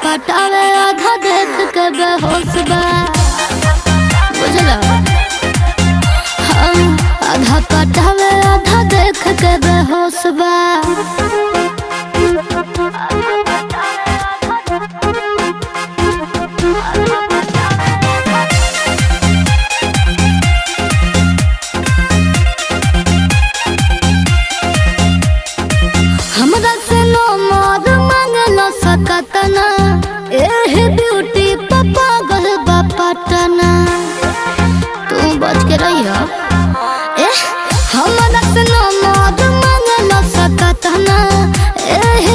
पटावे आधा देख के बेहोश बा बुझला। हाँ आधा पटावे आधा देख के बेहोश बा। हमरा से नो मोर मांगला सकतना एह ब्यूटी पापा गल बापटना तू बच के रहिया। एह हमरा से नो मोर मांगला सकतना एह